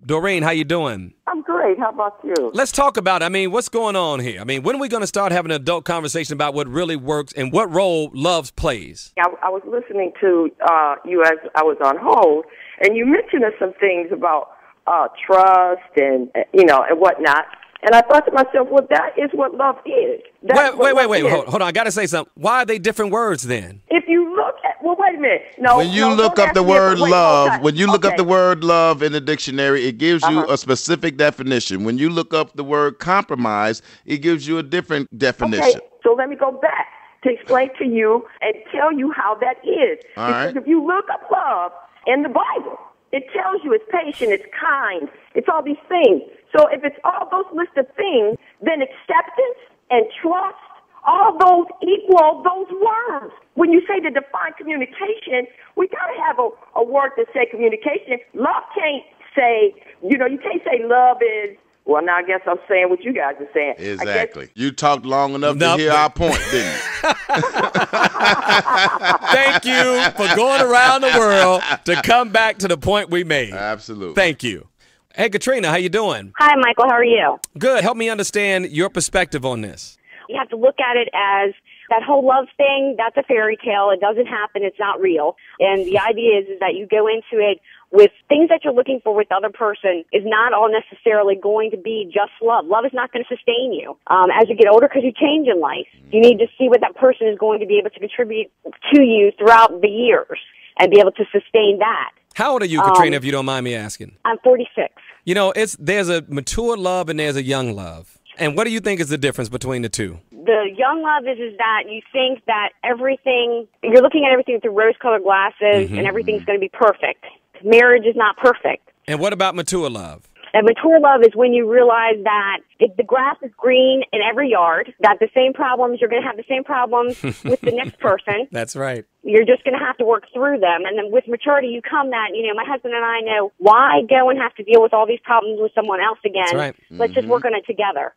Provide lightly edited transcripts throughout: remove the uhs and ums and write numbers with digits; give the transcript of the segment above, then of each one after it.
Doreen, how you doing? I'm great. How about you? Let's talk about, what's going on here? When are we going to start having an adult conversation about what really works and what role love plays? I was listening to you as I was on hold, and you mentioned some things about trust and whatnot. And I thought to myself, well, that is what love is. Wait. Hold on. I got to say something. Why are they different words then? If you look at, well, wait a minute. No, when you look up the word love, when you look up the word love in the dictionary, it gives you a specific definition. When you look up the word compromise, it gives you a different definition. Okay, so let me go back to explain to you and tell you how that is. All because right. if you look up love in the Bible, it tells you it's patient, it's kind, it's all these things. So if it's all those list of things, then acceptance and trust, all those equal those words. When you say to define communication, we got to have a word to say communication. Love can't say, you can't say love is, well, now I guess I'm saying what you guys are saying. Exactly. You talked long enough to hear our point, didn't you? Thank you for going around the world to come back to the point we made. Absolutely. Thank you. Hey, Katrina, how you doing? Hi, Michael. How are you? Good. Help me understand your perspective on this. You have to look at it as that whole love thing, that's a fairy tale. It doesn't happen. It's not real. And the idea is that you go into it with things that you're looking for with the other person is not all necessarily going to be just love. Love is not going to sustain you. As you get older, because you change in life, you need to see what that person is going to be able to contribute to you throughout the years and be able to sustain that. How old are you, Katrina, if you don't mind me asking? I'm 46. There's a mature love and there's a young love. And what do you think is the difference between the two? The young love is that you think that you're looking at everything through rose-colored glasses and everything's going to be perfect. Marriage is not perfect. And what about mature love? And mature love is when you realize that if the grass is green in every yard, that you're going to have the same problems with the next person. That's right. You're just going to have to work through them. And then with maturity, you come that, my husband and I know, why go and have to deal with all these problems with someone else again? That's right. Let's just work on it together.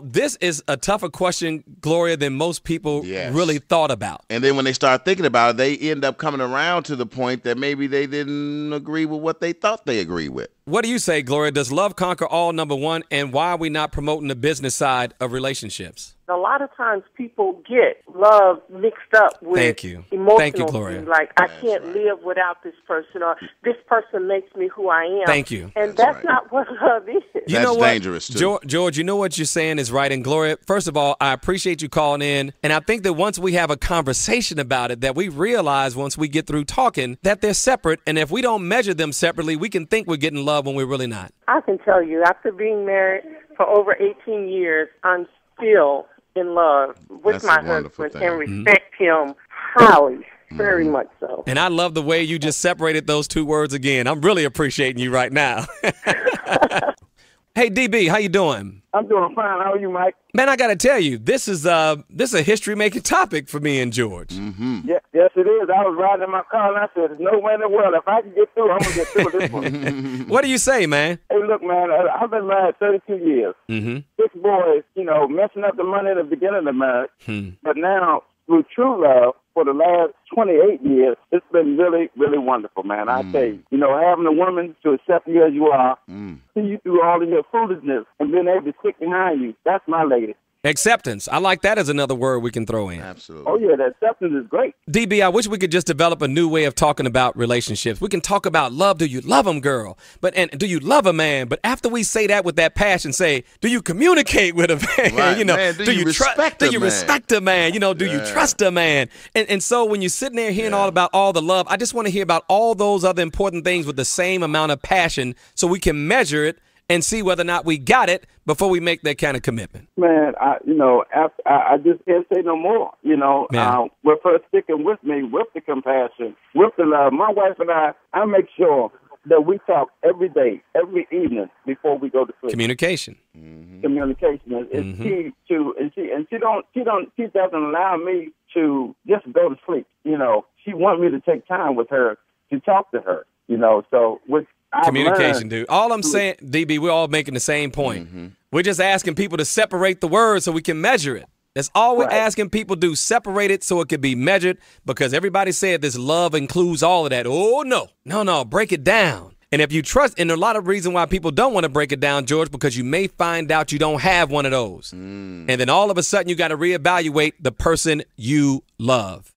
This is a tougher question, Gloria, than most people really thought about. And then when they start thinking about it, they end up coming around to the point that maybe they didn't agree with what they thought they agreed with. What do you say, Gloria? Does love conquer all, number one? And why are we not promoting the business side of relationships? A lot of times people get love mixed up with emotional Thank you, Gloria. things. Like, I can't live without this person, or this person makes me who I am. Thank you. And that's not what love is. That's dangerous, too. George, you know what you're saying is right. And Gloria, first of all, I appreciate you calling in. And I think that once we have a conversation about it, that we realize once we get through talking that they're separate. And if we don't measure them separately, we can think we're getting love when we're really not. I can tell you, after being married for over 18 years, I'm still in love with my husband and respect him highly, very much so. And I love the way you just separated those two words again. I'm really appreciating you right now. Hey, DB, how you doing? I'm doing fine. How are you, Mike? Man, I got to tell you, this is a history-making topic for me and George. Yes, it is. I was riding in my car, and I said, there's no way in the world. If I can get through, I'm going to get through with this one. What do you say, man? Hey, look, man, I've been married 32 years. This boy is, messing up the money at the beginning of the marriage. But now, through true love, for the last 28 years, it's been really, really wonderful, man. I tell you, having a woman to accept you as you are, see you through all of your foolishness, and being able to stick behind you, that's my lady. Acceptance. I like that as another word we can throw in. Absolutely. Oh, yeah, the acceptance is great. DB, I wish we could just develop a new way of talking about relationships. We can talk about love. Do you love him, girl? And do you love a man? But after we say that with that passion, say, do you communicate with a man? Right, man, do you respect a man? Do you respect a man? Do you trust a man? And so when you're sitting there hearing all about all the love, I just want to hear about all those other important things with the same amount of passion so we can measure it and see whether or not we got it before we make that kind of commitment. Man, I just can't say no more. With her sticking with me, with the compassion, with the love. My wife and I make sure that we talk every day, every evening before we go to sleep. Communication. Communication is key to, and she doesn't allow me to just go to sleep. She wants me to take time with her to talk to her. So with communication, dude. All I'm saying, DB, we're all making the same point. We're just asking people to separate the words so we can measure it. That's all we're asking people to do, separate it so it can be measured, because everybody said this love includes all of that. Oh, no, break it down. And if you trust, and a lot of reason why people don't want to break it down, George, because you may find out you don't have one of those. And then all of a sudden you got to reevaluate the person you love.